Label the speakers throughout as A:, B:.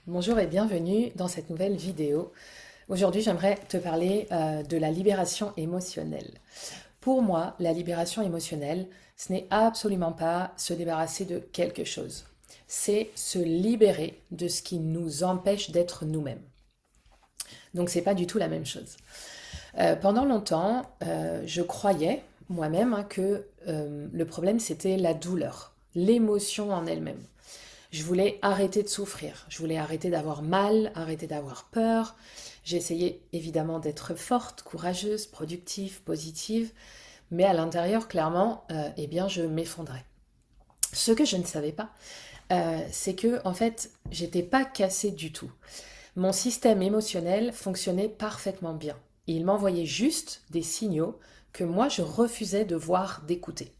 A: Bonjour et bienvenue dans cette nouvelle vidéo. Aujourd'hui, j'aimerais te parler de la libération émotionnelle. Pour moi, la libération émotionnelle, ce n'est absolument pas se débarrasser de quelque chose. C'est se libérer de ce qui nous empêche d'être nous-mêmes. Donc, c'est pas du tout la même chose. Pendant longtemps, je croyais moi-même que le problème, c'était la douleur, l'émotion en elle-même. Je voulais arrêter de souffrir, je voulais arrêter d'avoir mal, arrêter d'avoir peur. J'essayais évidemment d'être forte, courageuse, productive, positive, mais à l'intérieur, clairement, eh bien, je m'effondrais. Ce que je ne savais pas, c'est que, en fait, j'étais pas cassée du tout. Mon système émotionnel fonctionnait parfaitement bien. Il m'envoyait juste des signaux que moi, je refusais de voir, d'écouter.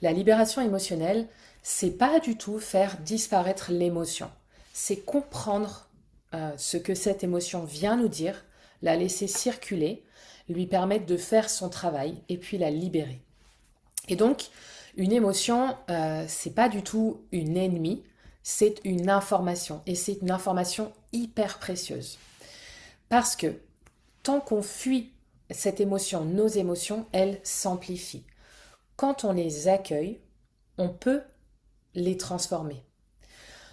A: La libération émotionnelle, c'est pas du tout faire disparaître l'émotion. C'est comprendre ce que cette émotion vient nous dire, la laisser circuler, lui permettre de faire son travail et puis la libérer. Et donc, une émotion, c'est pas du tout une ennemie, c'est une information et c'est une information hyper précieuse. Parce que tant qu'on fuit cette émotion, nos émotions, elles s'amplifient. Quand on les accueille, on peut les transformer.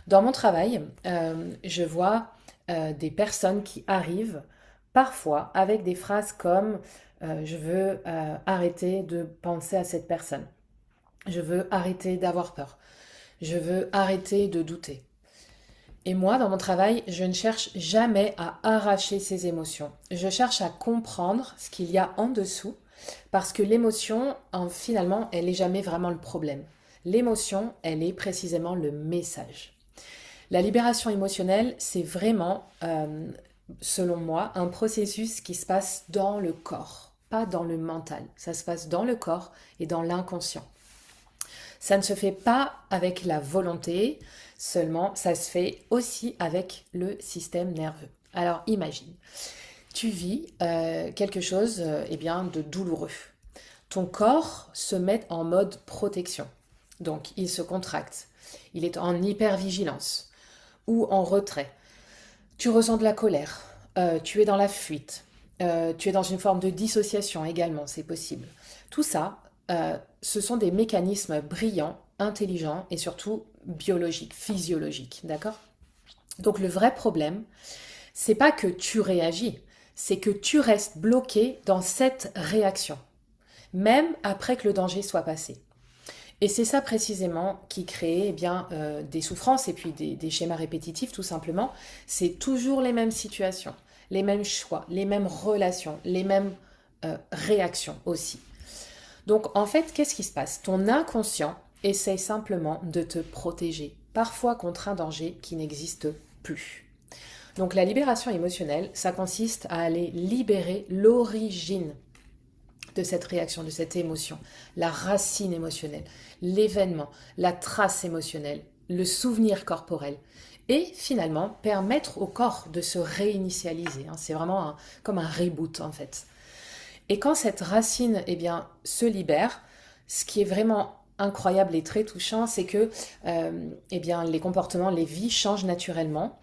A: Dans mon travail, je vois des personnes qui arrivent parfois avec des phrases comme je veux arrêter de penser à cette personne, je veux arrêter d'avoir peur, je veux arrêter de douter. Et moi, dans mon travail, je ne cherche jamais à arracher ces émotions. Je cherche à comprendre ce qu'il y a en dessous, parce que l'émotion, finalement, elle n'est jamais vraiment le problème. L'émotion, elle est précisément le message. La libération émotionnelle, c'est vraiment, selon moi, un processus qui se passe dans le corps, pas dans le mental. Ça se passe dans le corps et dans l'inconscient. Ça ne se fait pas avec la volonté, seulement ça se fait aussi avec le système nerveux. Alors imagine, tu vis quelque chose eh bien, de douloureux. Ton corps se met en mode protection. Donc il se contracte. Il est en hypervigilance ou en retrait. Tu ressens de la colère. Tu es dans la fuite. Tu es dans une forme de dissociation également, c'est possible. Tout ça, ce sont des mécanismes brillants, intelligents et surtout biologiques, physiologiques, d'accord? Donc le vrai problème, c'est pas que tu réagis, c'est que tu restes bloqué dans cette réaction, même après que le danger soit passé. Et c'est ça précisément qui crée eh bien, des souffrances et puis des schémas répétitifs tout simplement. C'est toujours les mêmes situations, les mêmes choix, les mêmes relations, les mêmes réactions aussi. Donc en fait, qu'est-ce qui se passe? Ton inconscient essaye simplement de te protéger, parfois contre un danger qui n'existe plus. Donc la libération émotionnelle, ça consiste à aller libérer l'origine de cette réaction, de cette émotion, la racine émotionnelle, l'événement, la trace émotionnelle, le souvenir corporel. Et finalement, permettre au corps de se réinitialiser. C'est vraiment comme un reboot en fait. Et quand cette racine eh bien, se libère, ce qui est vraiment incroyable et très touchant, c'est que eh bien, les comportements, les vies changent naturellement,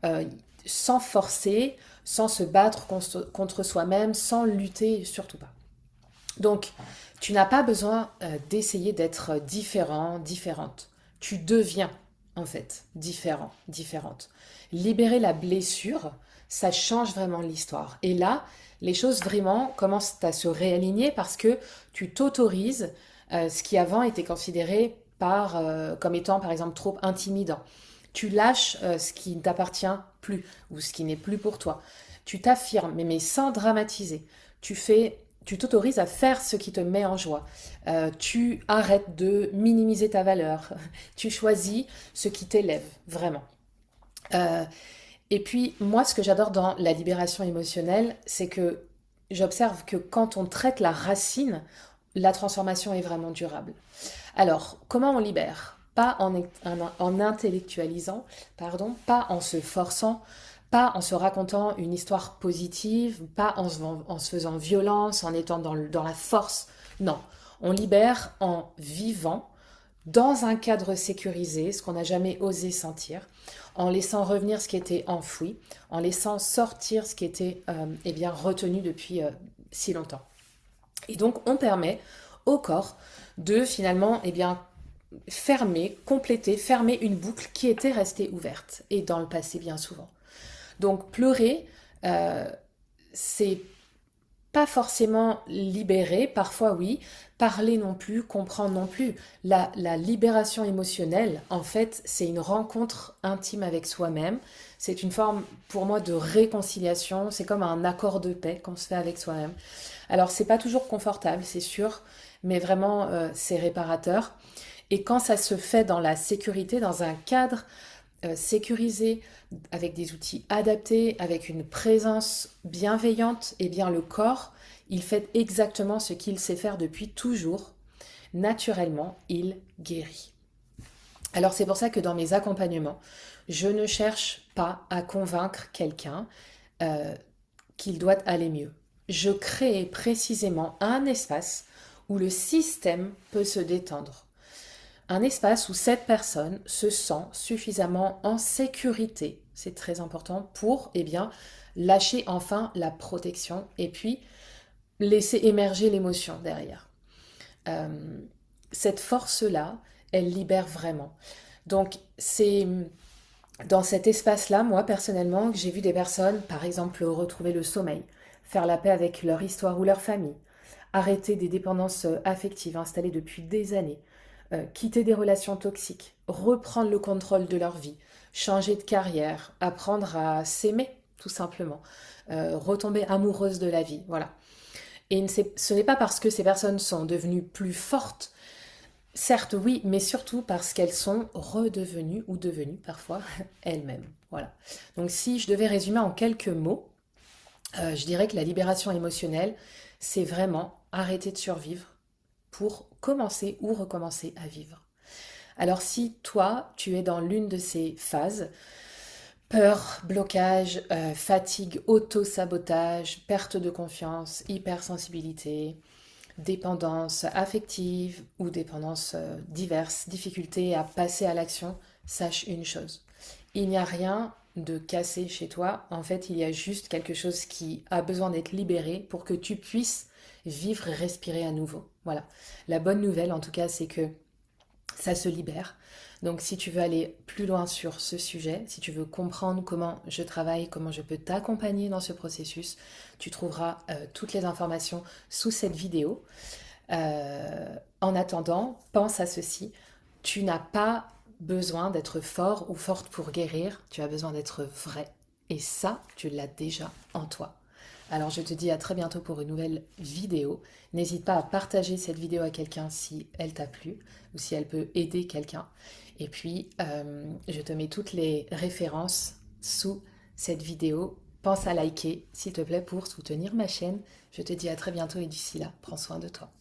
A: euh, sans forcer, sans se battre contre soi-même, sans lutter, surtout pas. Donc, tu n'as pas besoin d'essayer d'être différent, différente. Tu deviens, en fait, différent, différente. Libérer la blessure, ça change vraiment l'histoire. Et là, les choses vraiment commencent à se réaligner parce que tu t'autorises ce qui avant était considéré comme étant, par exemple, trop intimidant. Tu lâches ce qui ne t'appartient plus ou ce qui n'est plus pour toi. Tu t'affirmes, mais sans dramatiser. Tu t'autorises à faire ce qui te met en joie. Tu arrêtes de minimiser ta valeur. Tu choisis ce qui t'élève, vraiment. Euh, et puis, moi, ce que j'adore dans la libération émotionnelle, c'est que j'observe que quand on traite la racine, la transformation est vraiment durable. Alors, comment on libère? Pas en intellectualisant, pardon, pas en se forçant, pas en se racontant une histoire positive, pas en se faisant violence, en étant dans la force. Non, on libère en vivant dans un cadre sécurisé, ce qu'on n'a jamais osé sentir, en laissant revenir ce qui était enfoui, en laissant sortir ce qui était eh bien, retenu depuis si longtemps. Et donc, on permet au corps de finalement eh bien, fermer, compléter, fermer une boucle qui était restée ouverte, et dans le passé bien souvent. Donc, pleurer, euh, c'est pas forcément libérer, parfois oui, parler non plus, comprendre non plus. La libération émotionnelle, en fait, c'est une rencontre intime avec soi-même. C'est une forme, pour moi, de réconciliation. C'est comme un accord de paix qu'on se fait avec soi-même. Alors, c'est pas toujours confortable, c'est sûr, mais vraiment, c'est réparateur. Et quand ça se fait dans la sécurité, dans un cadre sécurisé, avec des outils adaptés, avec une présence bienveillante, et bien le corps, il fait exactement ce qu'il sait faire depuis toujours. Naturellement, il guérit. Alors c'est pour ça que dans mes accompagnements, je ne cherche pas à convaincre quelqu'un euh, qu'il doit aller mieux. Je crée précisément un espace où le système peut se détendre. Un espace où cette personne se sent suffisamment en sécurité, c'est très important, pour eh bien, lâcher enfin la protection et puis laisser émerger l'émotion derrière. Euh, cette force-là, elle libère vraiment. Donc c'est dans cet espace-là, moi personnellement, que j'ai vu des personnes, par exemple, retrouver le sommeil, faire la paix avec leur histoire ou leur famille, arrêter des dépendances affectives installées depuis des années, quitter des relations toxiques, reprendre le contrôle de leur vie, changer de carrière, apprendre à s'aimer, tout simplement, retomber amoureuse de la vie, voilà. Et ce n'est pas parce que ces personnes sont devenues plus fortes, certes oui, mais surtout parce qu'elles sont redevenues ou devenues parfois elles-mêmes, voilà. Donc si je devais résumer en quelques mots, je dirais que la libération émotionnelle, c'est vraiment arrêter de survivre pour commencer ou recommencer à vivre. Alors si toi, tu es dans l'une de ces phases, peur, blocage, fatigue, auto-sabotage, perte de confiance, hypersensibilité, dépendance affective ou dépendance diverses, difficulté à passer à l'action, sache une chose. Il n'y a rien de cassé chez toi. En fait, il y a juste quelque chose qui a besoin d'être libéré pour que tu puisses vivre et respirer à nouveau. Voilà. La bonne nouvelle, en tout cas, c'est que ça se libère. Donc si tu veux aller plus loin sur ce sujet, si tu veux comprendre comment je travaille, comment je peux t'accompagner dans ce processus, tu trouveras toutes les informations sous cette vidéo. En attendant, pense à ceci, tu n'as pas besoin d'être fort ou forte pour guérir, tu as besoin d'être vrai. Et ça, tu l'as déjà en toi. Alors je te dis à très bientôt pour une nouvelle vidéo. N'hésite pas à partager cette vidéo à quelqu'un si elle t'a plu ou si elle peut aider quelqu'un. Et puis, je te mets toutes les références sous cette vidéo. Pense à liker, s'il te plaît, pour soutenir ma chaîne. Je te dis à très bientôt et d'ici là, prends soin de toi.